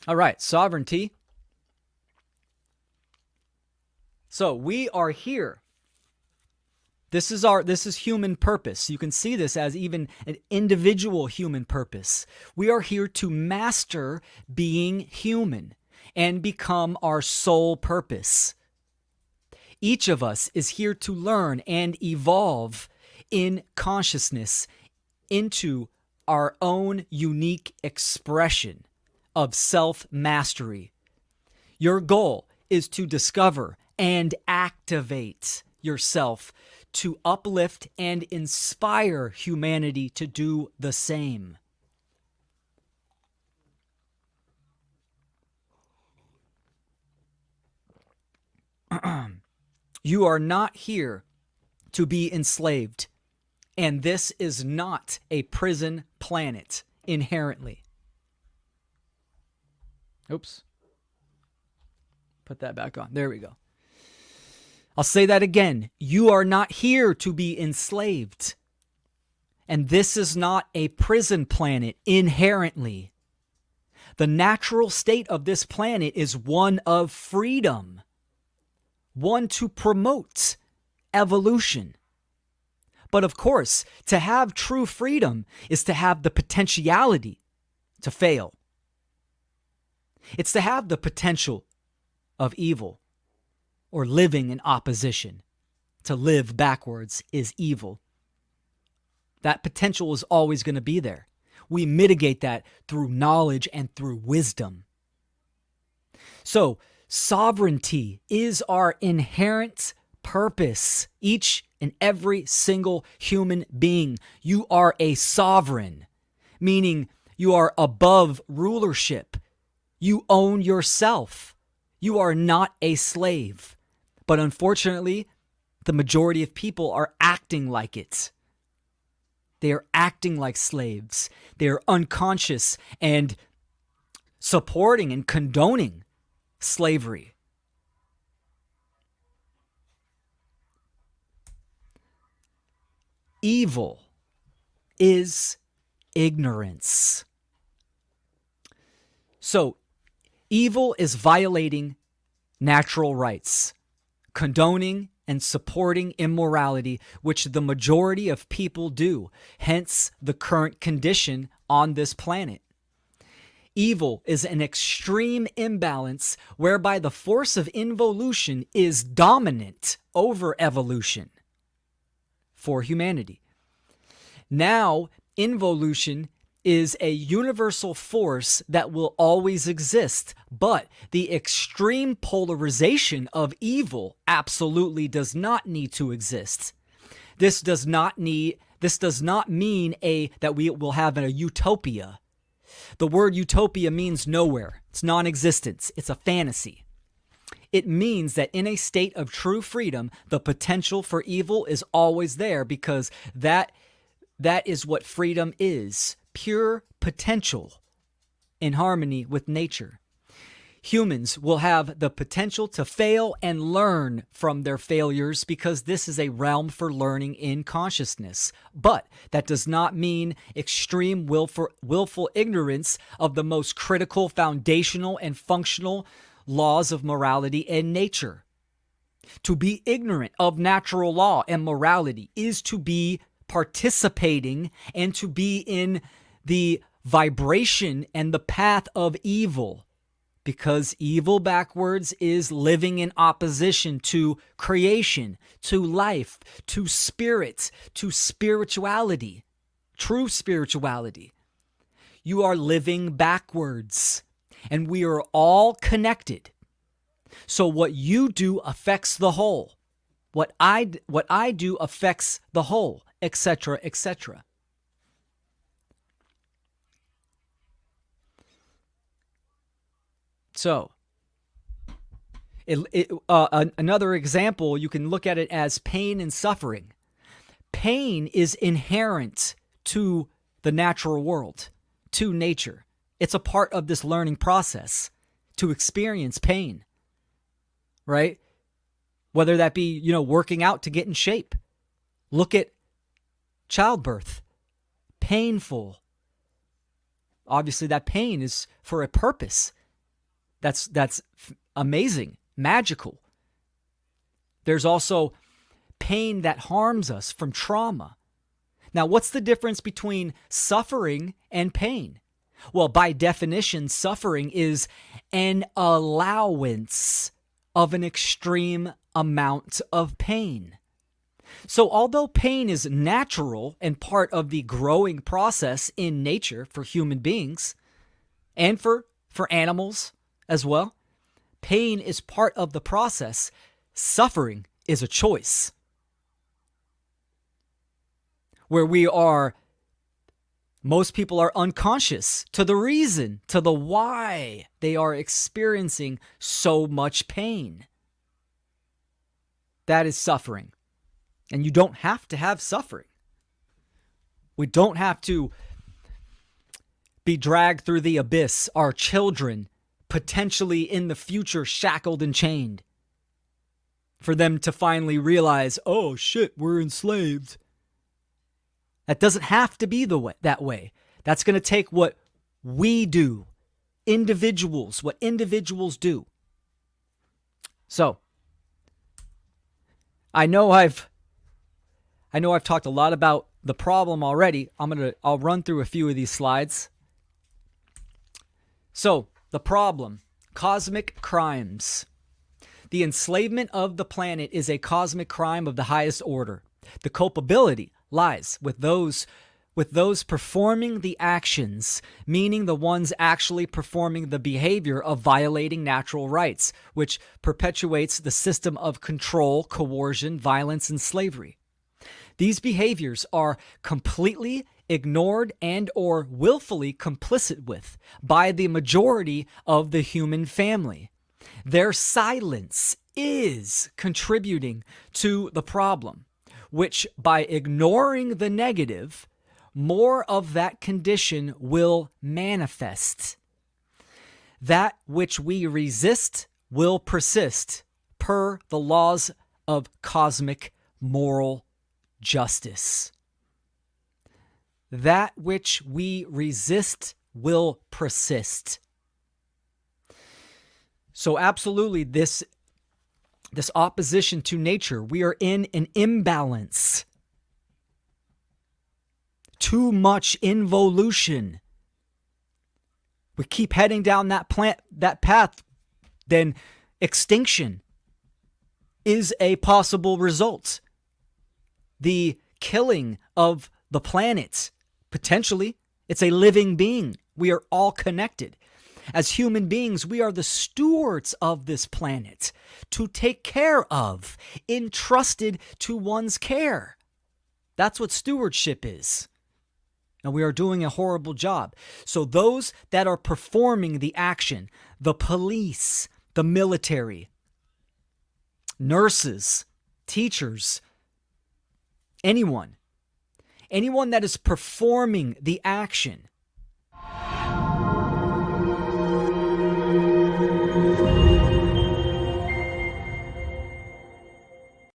All right, sovereignty. So we are here. This is human purpose. You can see this as even an individual human purpose. We are here to master being human and become our sole purpose. Each of us is here to learn and evolve in consciousness into our own unique expression of self-mastery. Your goal is to discover and activate yourself to uplift and inspire humanity to do the same. You are not here to be enslaved, and this is not a prison planet inherently. Oops. Put that back on. There we go. I'll say that again. You are not here to be enslaved. And this is not a prison planet inherently. The natural state of this planet is one of freedom, one to promote evolution. But of course, to have true freedom is to have the potentiality to fail. It's to have the potential of evil or living in opposition. To live backwards is evil. That potential is always going to be there. We mitigate that through knowledge and through wisdom. So, sovereignty is our inherent purpose. Each and every single human being, you are a sovereign, meaning you are above rulership. You own yourself. You are not a slave. But unfortunately, the majority of people are acting like it. They are acting like slaves. They are unconscious and supporting and condoning slavery. Evil is ignorance. So, evil is violating natural rights, condoning and supporting immorality, which the majority of people do, hence the current condition on this planet. Evil is an extreme imbalance whereby the force of involution is dominant over evolution for humanity. Now, involution is a universal force that will always exist, but the extreme polarization of evil absolutely does not need to exist. This does not mean that we will have a utopia. The word utopia means nowhere. It's non-existence. It's a fantasy. It means that in a state of true freedom, the potential for evil is always there, because that is what freedom is. Pure potential in harmony with nature. Humans will have the potential to fail and learn from their failures, because this is a realm for learning in consciousness. But that does not mean extreme willful ignorance of the most critical, foundational, and functional laws of morality and nature. To be ignorant of natural law and morality is to be participating and to be in the vibration and the path of evil, because evil backwards is living in opposition to creation, to life, to spirit, to spirituality, true spirituality. You are living backwards, and we are all connected. So what you do affects the whole. What I do affects the whole, etc., etc. So, another example, you can look at it as pain and suffering. Pain is inherent to the natural world, to nature. It's a part of this learning process to experience pain, right? Whether that be, working out to get in shape. Look at childbirth. Painful. Obviously, that pain is for a purpose. That's amazing, magical. There's also pain that harms us from trauma. Now, what's the difference between suffering and pain? Well, by definition, suffering is an allowance of an extreme amount of pain. So although pain is natural and part of the growing process in nature for human beings and for animals as well, pain is part of the process. Suffering is a choice where most people are unconscious to the reason, to the why they are experiencing so much pain. That is suffering. And you don't have to have suffering. We don't have to be dragged through the abyss, our children potentially in the future shackled and chained, for them to finally realize, oh shit, we're enslaved. That doesn't have to be that way. That's going to take what we do, what individuals do. So, I know I've talked a lot about the problem already. I'll run through a few of these slides. So, the problem, cosmic crimes. The enslavement of the planet is a cosmic crime of the highest order. The culpability lies with those performing the actions, meaning the ones actually performing the behavior of violating natural rights, which perpetuates the system of control, coercion, violence, and slavery. These behaviors are completely ignored and or willfully complicit with by the majority of the human family. Their silence is contributing to the problem, which by ignoring the negative, more of that condition will manifest. That which we resist will persist per the laws of cosmic moral justice. That which we resist will persist. So absolutely, this opposition to nature, we are in an imbalance. Too much involution. We keep heading down that path, then extinction is a possible result. The killing of the planet, potentially, it's a living being. We are all connected. As human beings, we are the stewards of this planet to take care of, entrusted to one's care. That's what stewardship is. And we are doing a horrible job. So those that are performing the action, the police, the military, nurses, teachers, anyone that is performing the action